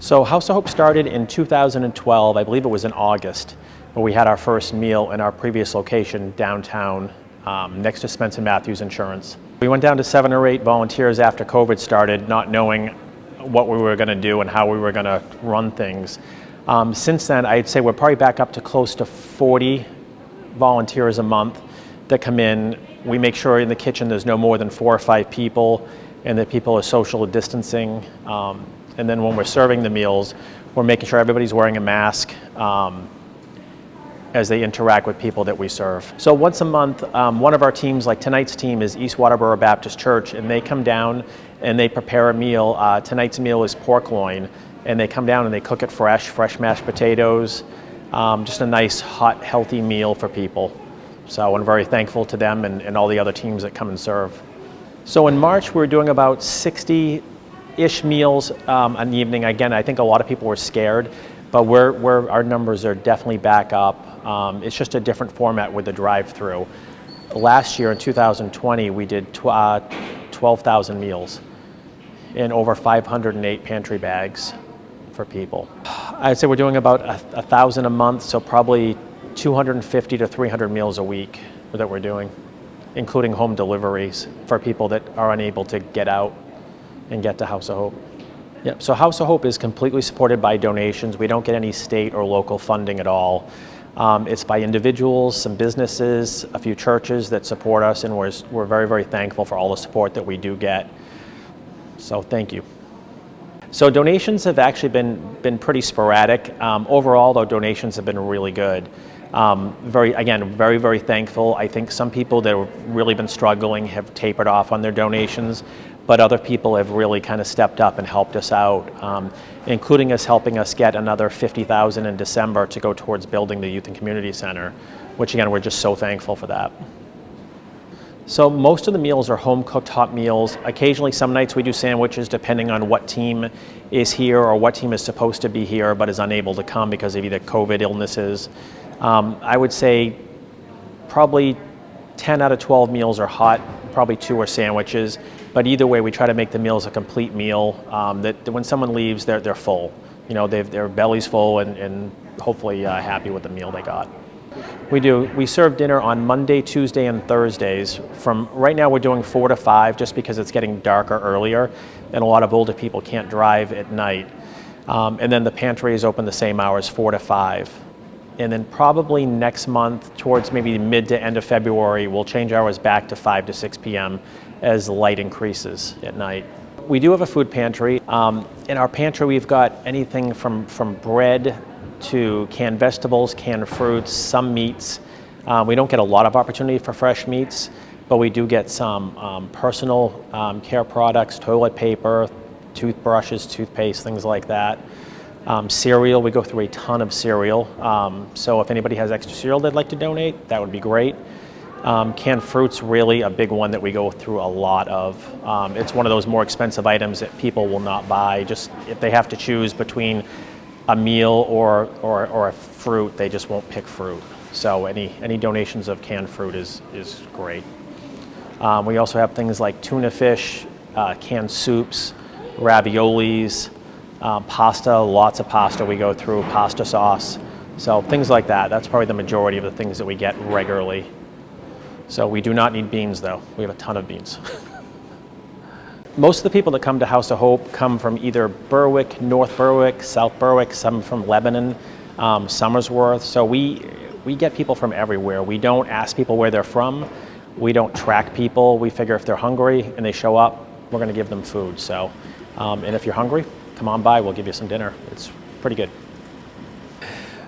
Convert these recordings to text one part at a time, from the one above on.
So House of Hope started in 2012, I believe it was in August, where we had our first meal in our previous location downtown next to Spencer Matthews Insurance. We went down to 7 or 8 volunteers after COVID started, not knowing what we were going to do and how we were going to run things. Since then, I'd say we're probably back up to close to 40 volunteers a month that come in. We make sure in the kitchen there's no more than 4 or 5 people and that people are social distancing. And then when we're serving the meals, we're making sure everybody's wearing a mask as they interact with people that we serve. So once a month, one of our teams, like tonight's team, is East Waterboro Baptist Church, and they come down and they prepare a meal. Tonight's meal is pork loin, and they come down and they cook it fresh mashed potatoes, just a nice, hot, healthy meal for people. So I'm very thankful to them and all the other teams that come and serve. So in March, we were doing about 60-ish meals an evening. Again, I think a lot of people were scared, but our numbers are definitely back up. It's just a different format with the drive-through. Last year in 2020, we did 12,000 meals and over 508 pantry bags for people. I'd say we're doing about 1,000 a month, so probably 250 to 300 meals a week that we're doing, including home deliveries for people that are unable to get out and get to House of Hope. Yep. So House of Hope is completely supported by donations. We don't get any state or local funding at all. It's by individuals, some businesses, a few churches that support us, and we're very, very thankful for all the support that we do get. So thank you. So donations have actually been pretty sporadic. Overall, though, donations have been really good. Very, very thankful. I think some people that have really been struggling have tapered off on their donations, but other people have really kind of stepped up and helped us out, including helping us get another $50,000 in December to go towards building the Youth and Community Center, which again, we're just so thankful for that. So most of the meals are home-cooked hot meals. Occasionally, some nights we do sandwiches depending on what team is here or what team is supposed to be here but is unable to come because of either COVID illnesses. I would say probably 10 out of 12 meals are hot, probably 2 are sandwiches, but either way we try to make the meals a complete meal, that when someone leaves they're full. You know, their belly's full and hopefully happy with the meal they got. We serve dinner on Monday, Tuesday, and Thursdays. From right now we're doing 4 to 5 just because it's getting darker earlier and a lot of older people can't drive at night. And then the pantry is open the same hours, 4 to 5. And then probably next month, towards maybe mid to end of February, we'll change hours back to 5 to 6 p.m. as the light increases at night. We do have a food pantry. In our pantry, we've got anything from bread to canned vegetables, canned fruits, some meats. We don't get a lot of opportunity for fresh meats, but we do get some personal care products, toilet paper, toothbrushes, toothpaste, things like that. Cereal, we go through a ton of cereal. So if anybody has extra cereal they'd like to donate, that would be great. Canned fruit's really a big one that we go through a lot of. It's one of those more expensive items that people will not buy. Just if they have to choose between a meal or a fruit, they just won't pick fruit. So any donations of canned fruit is great. We also have things like tuna fish, canned soups, raviolis, pasta, lots of pasta we go through, pasta sauce. So things like that. That's probably the majority of the things that we get regularly. So we do not need beans though. We have a ton of beans. Most of the people that come to House of Hope come from either Berwick, North Berwick, South Berwick, some from Lebanon, Somersworth. So we get people from everywhere. We don't ask people where they're from. We don't track people. We figure if they're hungry and they show up, we're going to give them food. So, and if you're hungry, come on by, we'll give you some dinner. It's pretty good.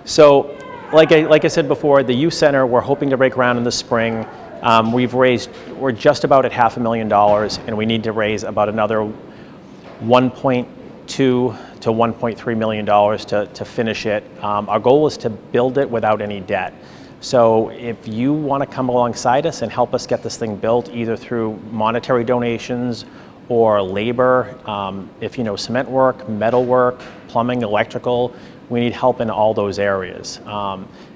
So, like I said before, the youth center, we're hoping to break ground in the spring. We're just about at $500,000, and we need to raise about another $1.2 to $1.3 million to finish it. Our goal is to build it without any debt. So if you want to come alongside us and help us get this thing built, either through monetary donations or labor, if you know cement work, metal work, plumbing, electrical, we need help in all those areas.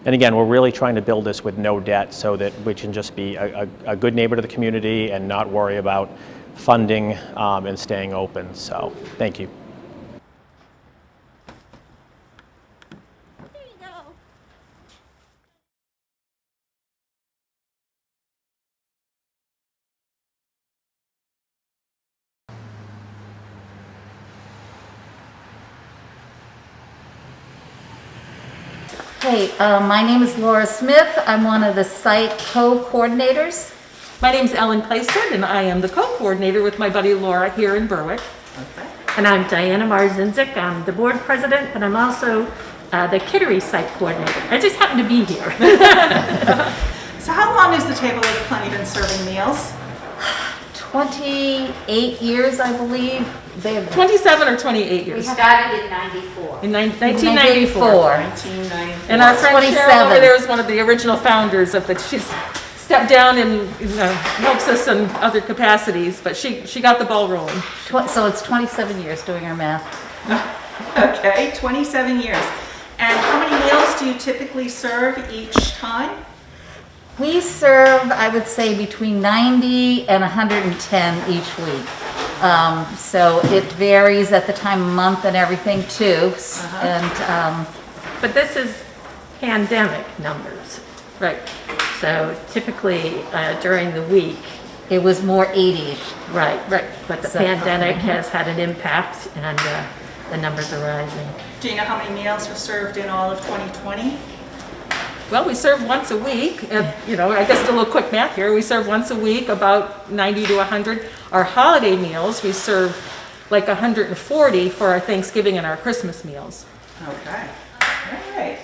And again, we're really trying to build this with no debt so that we can just be a good neighbor to the community and not worry about funding and staying open. So thank you. Hey, my name is Laura Smith. I'm one of the site co-coordinators. My name's Ellen Placeford, and I am the co-coordinator with my buddy Laura here in Berwick. Okay. And I'm Diana Marzinzik. I'm the board president, but I'm also the Kittery site coordinator. I just happen to be here. So how long has the Table of Plenty been serving meals? 28 years, I believe. They have 27 or 28 We years. started in '94. In 1994. 1994. And our friend Cheryl 27. over there is one of the original founders of the, she's stepped down and helps us in other capacities, but she got the ball rolling. So it's 27 years doing our math. Okay, 27 years. And how many meals do you typically serve each time? We serve, I would say, between 90 and 110 each week. So it varies at the time of month and everything too. And But this is pandemic numbers. Right. So typically during the week, it was more 80-ish. right. But the So- pandemic has had an impact and the numbers are rising. Do you know how many meals were served in all of 2020? Well, we serve once a week. I guess a little quick math here. We serve once a week, about 90 to 100. Our holiday meals, we serve like 140 for our Thanksgiving and our Christmas meals. Okay, all right.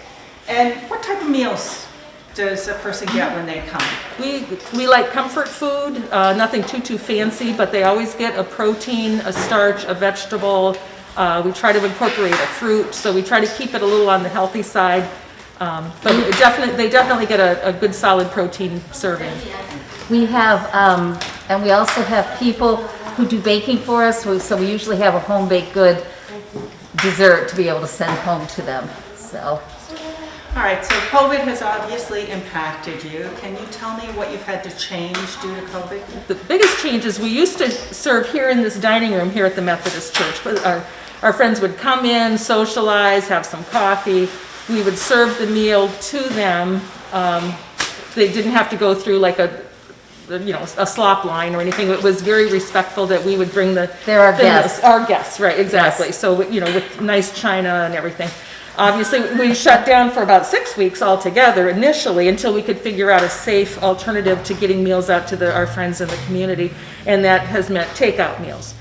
And what type of meals does a person get when they come? We like comfort food, nothing too fancy, but they always get a protein, a starch, a vegetable. We try to incorporate a fruit, so we try to keep it a little on the healthy side. But they definitely get a good solid protein serving. We have, and we also have people who do baking for us, so we usually have a home baked good dessert to be able to send home to them. So, All right, so COVID has obviously impacted you. Can you tell me what you've had to change due to COVID? The biggest change is we used to serve here in this dining room here at the Methodist Church. But our friends would come in, socialize, have some coffee. We would serve the meal to them. They didn't have to go through like a slop line or anything. It was very respectful that we would bring They're our guests. Our guests, right, exactly. Yes. So, with nice china and everything. Obviously, we shut down for about 6 weeks altogether initially until we could figure out a safe alternative to getting meals out to our friends in the community, and that has meant takeout meals.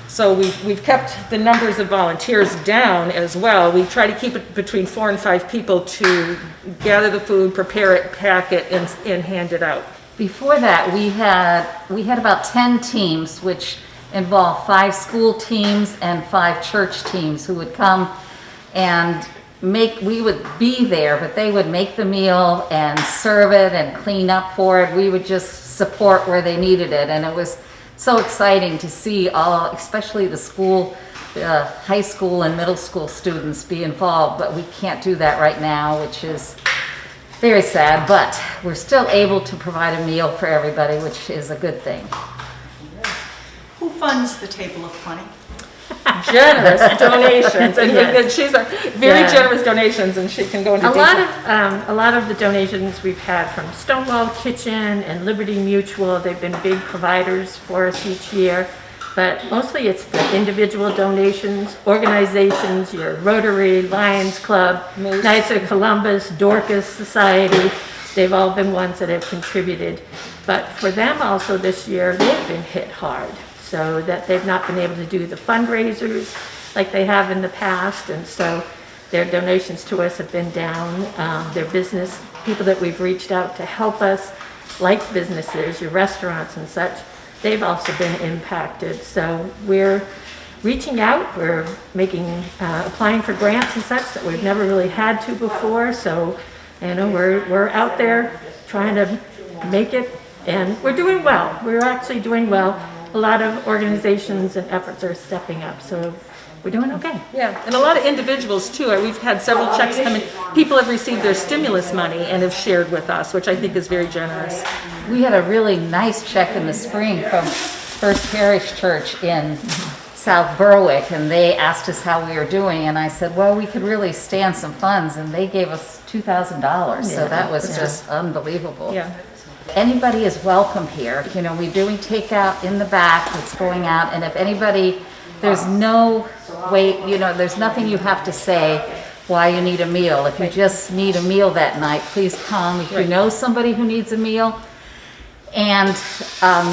So we've kept the numbers of volunteers down as well. We try to keep it between 4 and 5 people to gather the food, prepare it, pack it, and hand it out. before that, we had about 10 teams, which involved 5 school teams and 5 church teams who would come and we would be there, but they would make the meal and serve it and clean up for it. We would just support where they needed it, and it was so exciting to see all, especially the school, high school and middle school students be involved, but we can't do that right now, which is very sad, but we're still able to provide a meal for everybody, which is a good thing. Who funds the Table of Plenty? Generous donations, and Yes. she's a very Yeah. generous donations, and she can go into A detail. lot of the donations we've had from Stonewall Kitchen and Liberty Mutual, they've been big providers for us each year. But mostly it's the individual donations, organizations, your Rotary, Lions Club, Knights of Columbus, Dorcas Society. They've all been ones that have contributed. But for them also this year, they've been hit hard. So that they've not been able to do the fundraisers like they have in the past. And so their donations to us have been down. Their business, people that we've reached out to help us, like businesses, your restaurants and such, they've also been impacted. So we're reaching out, we're applying for grants and such that we've never really had to before. So, we're out there trying to make it, and we're doing well. We're actually doing well. A lot of organizations and efforts are stepping up, so we're doing okay. Yeah, and a lot of individuals too. We've had several checks come in. People have received their stimulus money and have shared with us, which I think is very generous. We had a really nice check in the spring from First Parish Church in South Berwick, and they asked us how we were doing, and I said, well, we could really stand some funds, and they gave us $2,000, so that was just unbelievable. Yeah. Anybody is welcome here. We're doing takeout in the back, it's going out, and if anybody, there's no way, there's nothing you have to say why you need a meal. If you just need a meal that night, please come. If you know somebody who needs a meal, and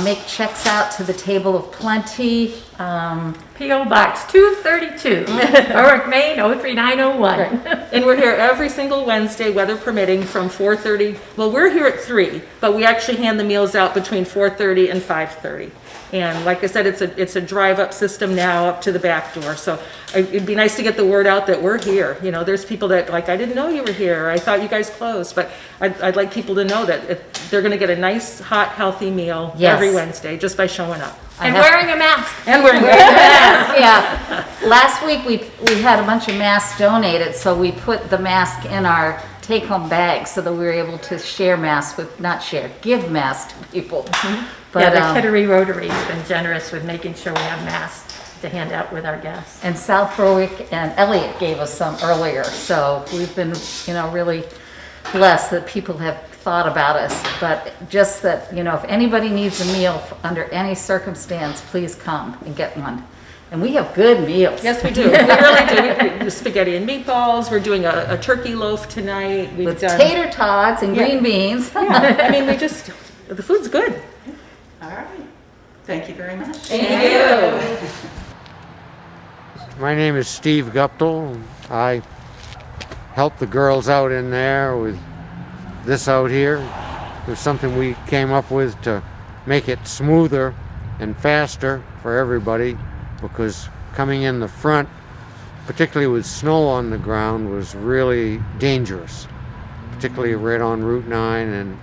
make checks out to the Table of Plenty. P.O. Box 232, Berwick, Maine, 03901. And we're here every single Wednesday, weather permitting, from 4:30. Well, we're here at 3, but we actually hand the meals out between 4:30 and 5:30. And like I said, it's a drive-up system now up to the back door. So it'd be nice to get the word out that we're here. You know, there's people that like, I didn't know you were here. I thought you guys closed. But I'd like people to know that they're going to get a nice, hot, healthy meal every Wednesday just by showing up. And wearing a mask. And wearing Yeah. Last week we had a bunch of masks donated, so we put the mask in our take-home bags so that we were able to share masks with, give masks to people. But, Yeah, the Kittery Rotary's been generous with making sure we have masks to hand out with our guests. and South Berwick and Elliott gave us some earlier, so we've been, really blessed that people have thought about us. But just that, if anybody needs a meal under any circumstance, please come and get one. And we have good meals. Yes, we do. We really do. We spaghetti and meatballs. We're doing a turkey loaf tonight. We've With done. tater tots and green beans. Yeah, I mean, the food's good. All right. Thank you very much. Thank you. My name is Steve Guptill. I help the girls out in there with this out here. It was something we came up with to make it smoother and faster for everybody, because coming in the front, particularly with snow on the ground, was really dangerous, particularly right on Route 9,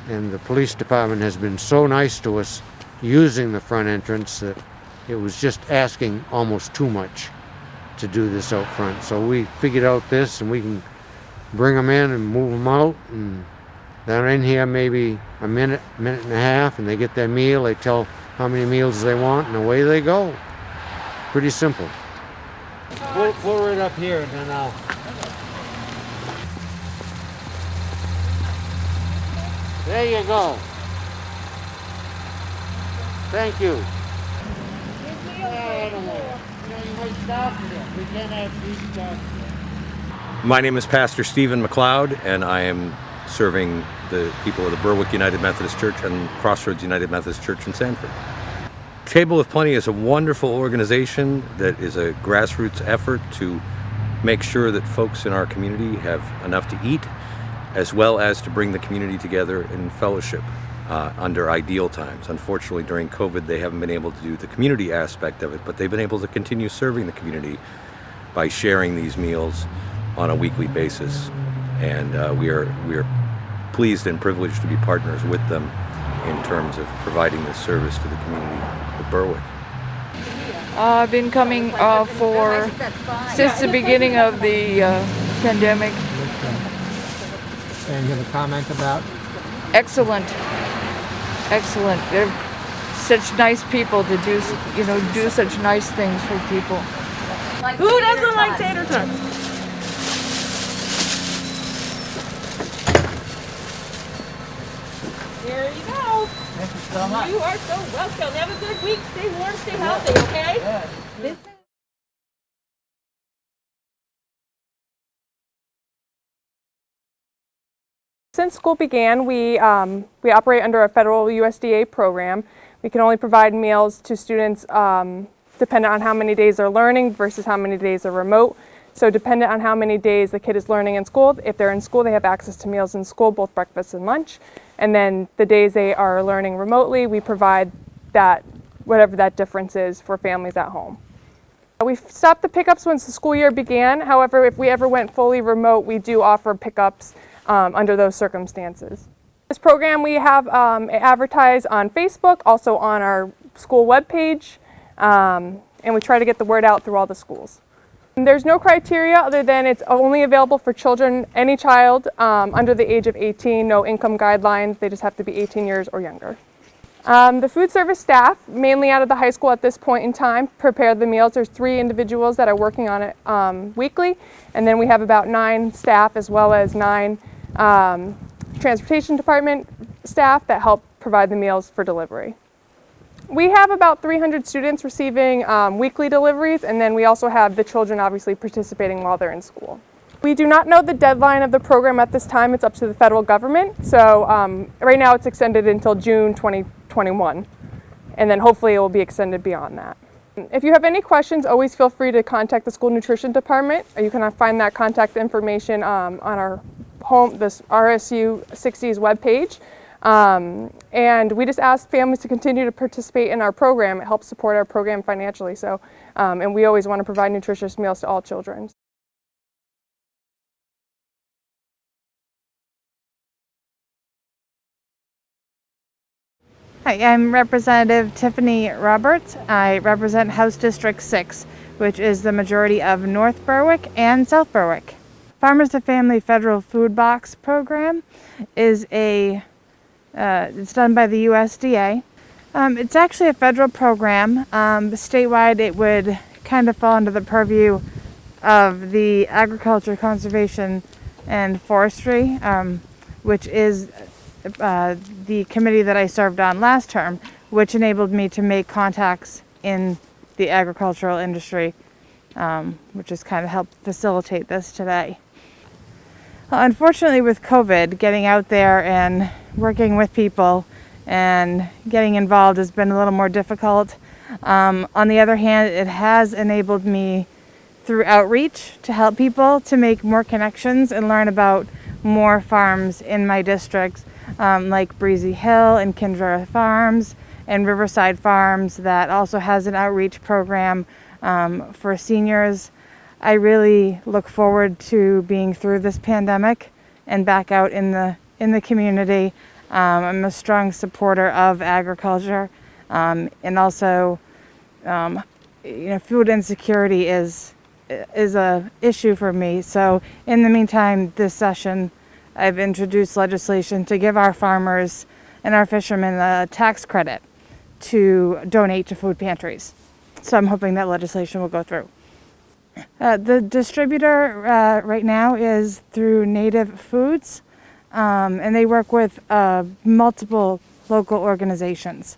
and the police department has been so nice to us using the front entrance that it was just asking almost too much to do this out front. So we figured out this, and we can bring them in and move them out, and they're in here maybe a minute and a half, and they get their meal. They tell how many meals they want, and away they go. Pretty simple. Pull right up here, and then I'll... There you go. Thank you. My name is Pastor Stephen McLeod, and I am serving the people of the Berwick United Methodist Church and Crossroads United Methodist Church in Sanford. Table of Plenty is a wonderful organization that is a grassroots effort to make sure that folks in our community have enough to eat, as well as to bring the community together in fellowship under ideal times. Unfortunately, during COVID, they haven't been able to do the community aspect of it, but they've been able to continue serving the community by sharing these meals on a weekly basis. And we are pleased and privileged to be partners with them in terms of providing this service to the community of Berwick. I've been coming since the beginning of the pandemic. And you have a comment about? Excellent. They're such nice people to do such nice things for people. Who doesn't like tater tots? Here you go. Thank you so much. You are so welcome. Have a good week. Stay warm, stay healthy, okay? Since school began, we operate under a federal USDA program. We can only provide meals to students dependent on how many days they're learning versus how many days are remote. So dependent on how many days the kid is learning in school, if they're in school, they have access to meals in school, both breakfast and lunch. And then the days they are learning remotely, we provide that, whatever that difference is for families at home. We've stopped the pickups once the school year began. However, if we ever went fully remote, we do offer pickups under those circumstances. This program we have advertised on Facebook, also on our school webpage, and we try to get the word out through all the schools. There's no criteria other than it's only available for children, any child under the age of 18, no income guidelines, they just have to be 18 years or younger. The food service staff, mainly out of the high school at this point in time, prepare the meals. There's 3 individuals that are working on it weekly, and then we have about 9 staff as well as 9 transportation department staff that help provide the meals for delivery. We have about 300 students receiving weekly deliveries, and then we also have the children obviously participating while they're in school. We do not know the deadline of the program at this time. It's up to the federal government. So right now it's extended until June 2021. And then hopefully it will be extended beyond that. If you have any questions, always feel free to contact the school nutrition department. You can find that contact information on our this RSU 60s webpage. And we just ask families to continue to participate in our program. It helps support our program financially. So, and we always want to provide nutritious meals to all children. Hi, I'm Representative Tiffany Roberts. I represent House District 6, which is the majority of North Berwick and South Berwick. Farmers to Family Federal Food Box Program is it's done by the USDA. It's actually a federal program. Statewide, it would kind of fall under the purview of the Agriculture, Conservation, and Forestry, which is the committee that I served on last term, which enabled me to make contacts in the agricultural industry, which has kind of helped facilitate this today. Unfortunately, with COVID, getting out there and working with people and getting involved has been a little more difficult. On the other hand, it has enabled me through outreach to help people to make more connections and learn about more farms in my districts, like Breezy Hill and Kindra Farms and Riverside Farms that also has an outreach program for seniors. I really look forward to being through this pandemic and back out in the community. I'm a strong supporter of agriculture, and also, food insecurity is a issue for me. So in the meantime, this session, I've introduced legislation to give our farmers and our fishermen a tax credit to donate to food pantries. So I'm hoping that legislation will go through. The distributor right now is through Native Foods, and they work with multiple local organizations.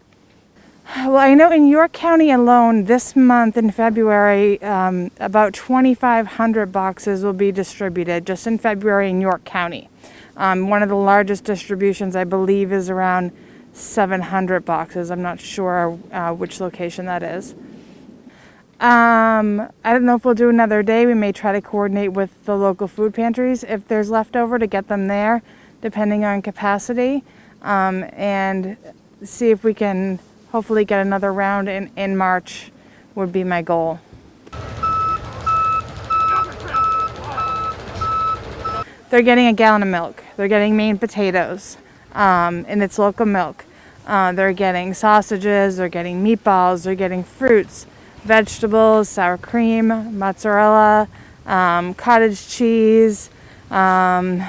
Well, I know in York County alone, this month in February, about 2,500 boxes will be distributed just in February in York County. One of the largest distributions, I believe, is around 700 boxes. I'm not sure which location that is. I don't know if we'll do another day. We may try to coordinate with the local food pantries if there's leftover to get them there, depending on capacity, and see if we can hopefully get another round in March would be my goal. They're getting a gallon of milk. They're getting Maine potatoes, and it's local milk. They're getting sausages, they're getting meatballs, they're getting fruits, vegetables, sour cream, mozzarella, cottage cheese. I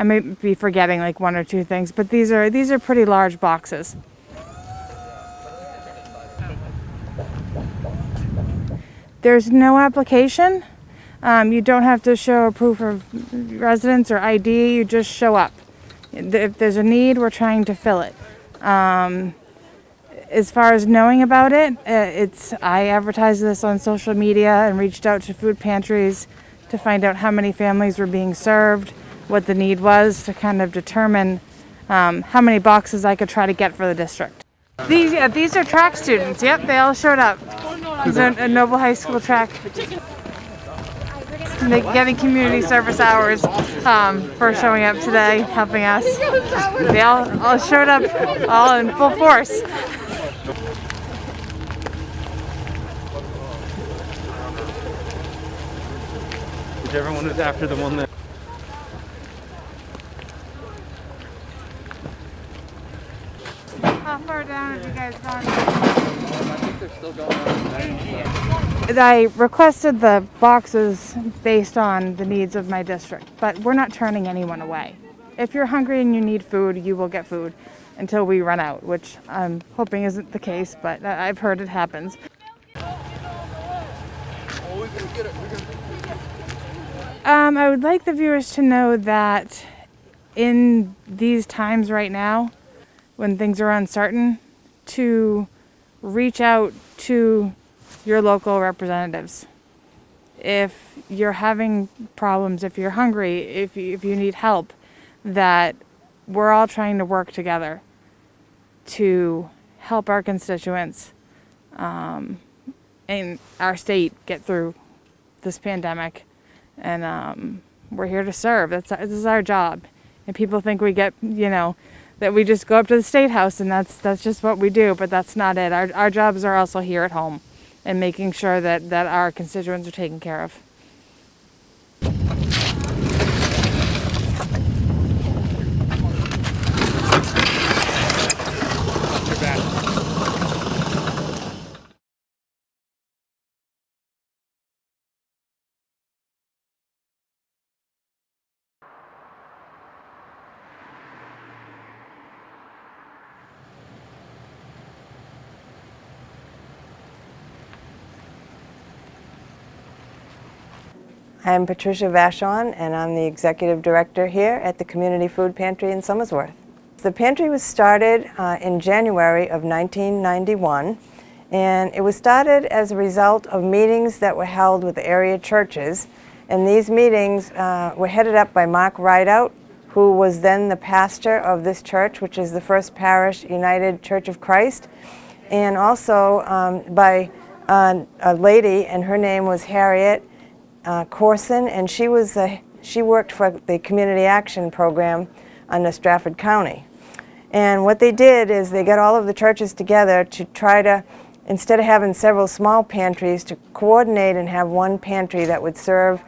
may be forgetting like one or two things, but these are pretty large boxes. There's no application. You don't have to show a proof of residence or ID. You just show up. If there's a need, we're trying to fill it. As far as knowing about it, I advertised this on social media and reached out to food pantries to find out how many families were being served, what the need was to kind of determine how many boxes I could try to get for the district. These are track students. Yep, they all showed up. These are a Noble High School track. They're getting community service hours for showing up today, helping us. They all showed up all in full force. Whichever one is after the one that... How far down have you guys gone? I think they're still going on. I requested the boxes based on the needs of my district, but we're not turning anyone away. If you're hungry and you need food, you will get food until we run out, which I'm hoping isn't the case, but I've heard it happens. I would like the viewers to know that in these times right now, when things are uncertain, to reach out to your local representatives. if you're having problems, if you're hungry, if you need help, that we're all trying to work together to help our constituents in our state get through this pandemic. And we're here to serve. This is our job. And people think we get, that we just go up to the State House and that's just what we do, but that's not it. Our jobs are also here at home and making sure that our constituents are taken care of. I'm Patricia Vachon, and I'm the Executive Director here at the Community Food Pantry in Somersworth. The pantry was started in January of 1991, and it was started as a result of meetings that were held with area churches. And these meetings were headed up by Mark Rideout, who was then the pastor of this church, which is the First Parish United Church of Christ, and also by a lady, and her name was Harriet Corson, and she worked for the Community Action Program under Stratford County. And what they did is they got all of the churches together to try to, instead of having several small pantries, to coordinate and have one pantry that would serve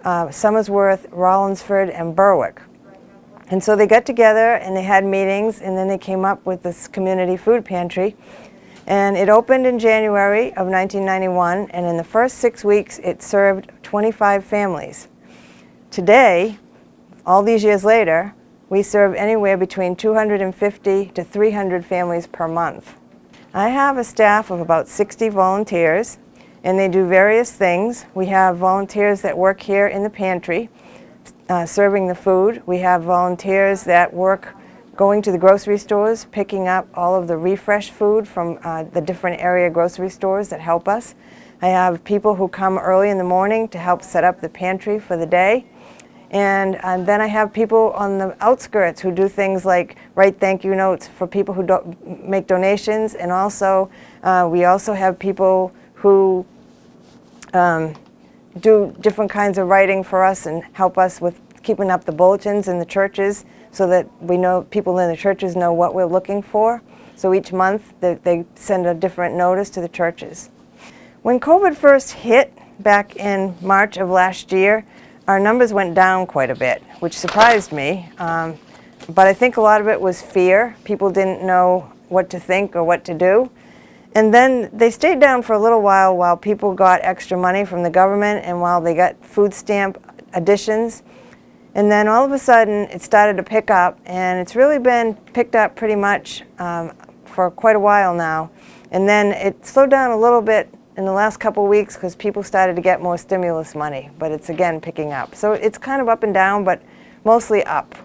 Somersworth, Rollinsford, and Berwick. And so they got together and they had meetings, and then they came up with this community food pantry. And it opened in January of 1991, and in the first 6 weeks it served 25 families. Today, all these years later, we serve anywhere between 250 to 300 families per month. I have a staff of about 60 volunteers, and they do various things. We have volunteers that work here in the pantry, serving the food. We have volunteers that work going to the grocery stores, picking up all of the refresh food from the different area grocery stores that help us. I have people who come early in the morning to help set up the pantry for the day. And then I have people on the outskirts who do things like write thank you notes for people who make donations. And also, we also have people who do different kinds of writing for us and help us with keeping up the bulletins in the churches, so that we know, people in the churches know what we're looking for. So each month they send a different notice to the churches. When COVID first hit back in March of last year, our numbers went down quite a bit, which surprised me. But I think a lot of it was fear. People didn't know what to think or what to do. And then they stayed down for a little while people got extra money from the government and while they got food stamp additions. And then all of a sudden, it started to pick up, and it's really been picked up pretty much for quite a while now. And then it slowed down a little bit in the last couple of weeks because people started to get more stimulus money, but it's again picking up. So it's kind of up and down, but mostly up.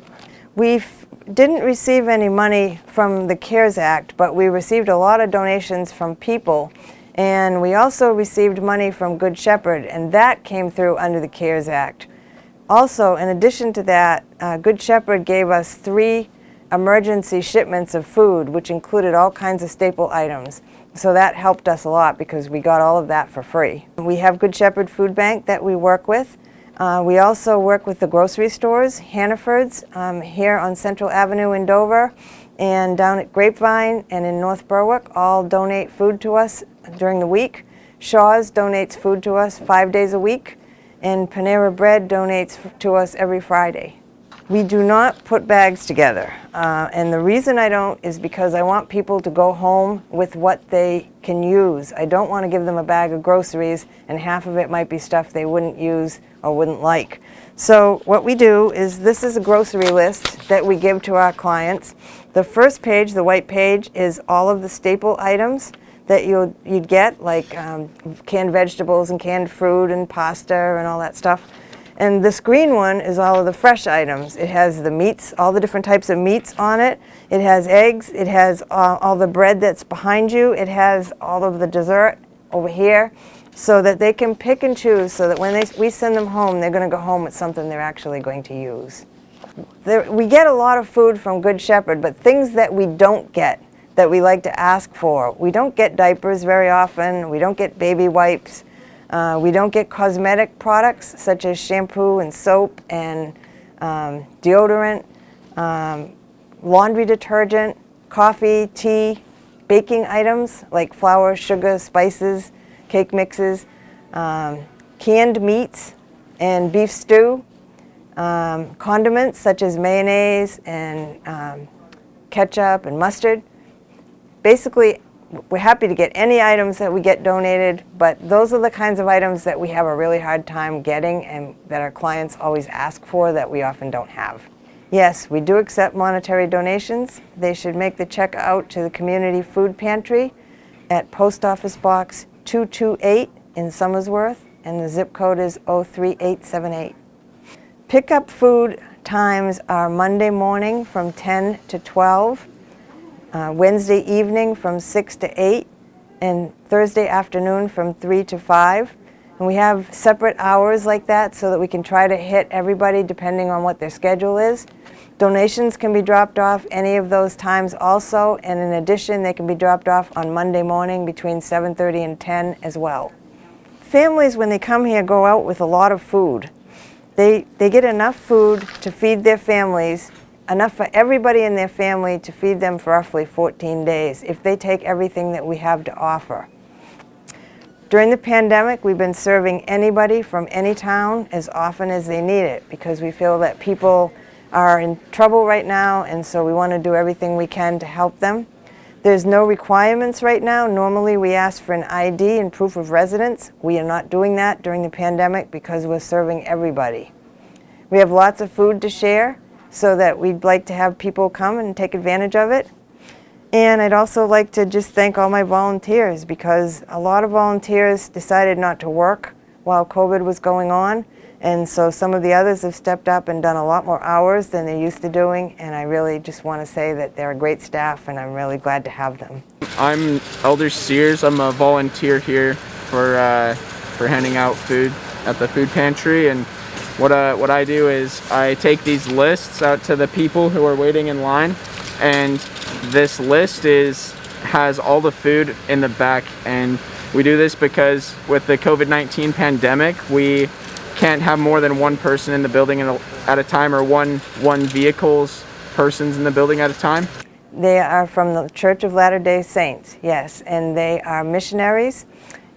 We didn't receive any money from the CARES Act, but we received a lot of donations from people. And we also received money from Good Shepherd, and that came through under the CARES Act. Also, in addition to that, Good Shepherd gave us 3 emergency shipments of food, which included all kinds of staple items. So that helped us a lot because we got all of that for free. We have Good Shepherd Food Bank that we work with. We also work with the grocery stores, Hannaford's here on Central Avenue in Dover, and down at Grapevine and in North Berwick, all donate food to us during the week. Shaw's donates food to us 5 days a week. And Panera Bread donates to us every Friday. We do not put bags together, and the reason I don't is because I want people to go home with what they can use. I don't want to give them a bag of groceries and half of it might be stuff they wouldn't use or wouldn't like. So what we do is, this is a grocery list that we give to our clients. The first page, the white page, is all of the staple items that you'd get, like canned vegetables and canned fruit and pasta and all that stuff. And this green one is all of the fresh items. It has the meats, all the different types of meats on it. It has eggs, it has all the bread that's behind you. It has all of the dessert over here. so that they can pick and choose, so that when we send them home, they're going to go home with something they're actually going to use. We get a lot of food from Good Shepherd, but things that we don't get, that we like to ask for. We don't get diapers very often. We don't get baby wipes. We don't get cosmetic products such as shampoo and soap and deodorant, laundry detergent, coffee, tea, baking items like flour, sugar, spices, cake mixes, canned meats and beef stew, condiments such as mayonnaise and ketchup and mustard. Basically, we're happy to get any items that we get donated, but those are the kinds of items that we have a really hard time getting and that our clients always ask for that we often don't have. Yes, we do accept monetary donations. They should make the check out to the Community Food Pantry at Post Office Box 228 in Somersworth, and the zip code is 03878. Pickup food times are Monday morning from 10 to 12, Wednesday evening from 6 to 8, and Thursday afternoon from 3 to 5. And we have separate hours like that so that we can try to hit everybody depending on what their schedule is. Donations can be dropped off any of those times also, and in addition, they can be dropped off on Monday morning between 7:30 and 10 as well. Families, when they come here, go out with a lot of food. They get enough food to feed their families, enough for everybody in their family to feed them for roughly 14 days if they take everything that we have to offer. During the pandemic, we've been serving anybody from any town as often as they need it because we feel that people are in trouble right now, and so we want to do everything we can to help them. There's no requirements right now. Normally we ask for an ID and proof of residence. We are not doing that during the pandemic because we're serving everybody. We have lots of food to share, so that we'd like to have people come and take advantage of it. And I'd also like to just thank all my volunteers, because a lot of volunteers decided not to work while COVID was going on, and so some of the others have stepped up and done a lot more hours than they're used to doing, and I really just want to say that they're a great staff and I'm really glad to have them. I'm Elder Sears. I'm a volunteer here for handing out food at the food pantry, and what I do is I take these lists out to the people who are waiting in line, and this list has all the food in the back, and we do this because with the COVID-19 pandemic, we can't have more than one person in the building at a time, or one vehicle's persons in the building at a time. They are from the Church of Latter-day Saints, yes, and they are missionaries.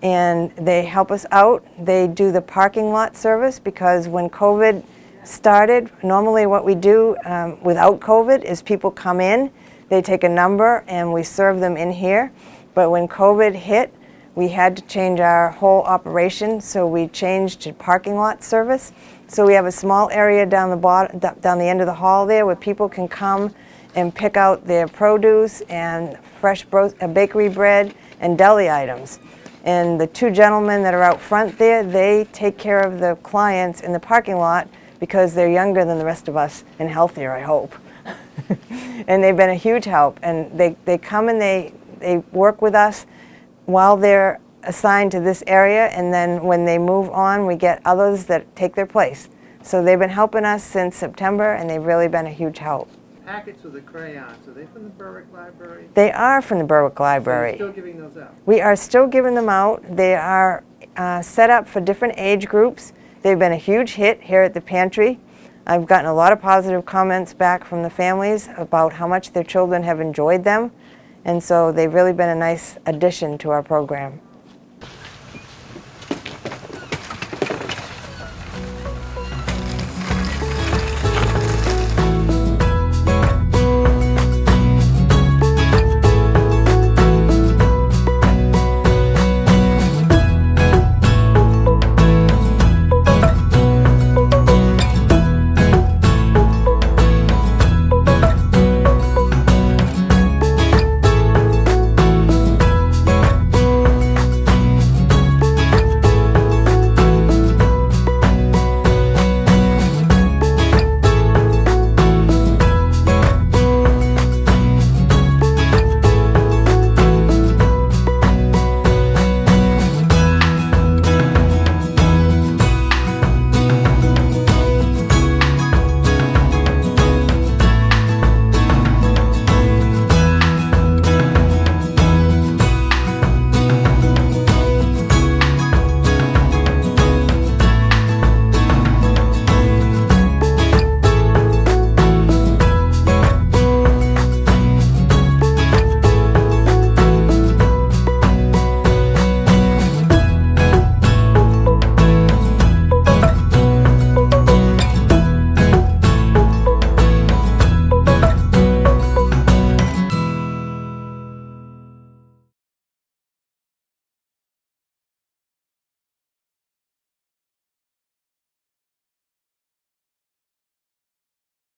And they help us out. They do the parking lot service because when COVID started, normally what we do without COVID is people come in, they take a number and we serve them in here. But when COVID hit, we had to change our whole operation, so we changed to parking lot service. So we have a small area down the end of the hall there where people can come and pick out their produce and fresh bakery bread and deli items. And the two gentlemen that are out front there, they take care of the clients in the parking lot because they're younger than the rest of us and healthier, I hope. And they've been a huge help. And they come and they work with us while they're assigned to this area, and then when they move on, we get others that take their place. So they've been helping us since September, and they've really been a huge help. Packets with the crayons, are they from the Berwick Library? They are from the Berwick Library. So you're still giving those out? We are still giving them out. They are set up for different age groups. They've been a huge hit here at the pantry. I've gotten a lot of positive comments back from the families about how much their children have enjoyed them, and so they've really been a nice addition to our program.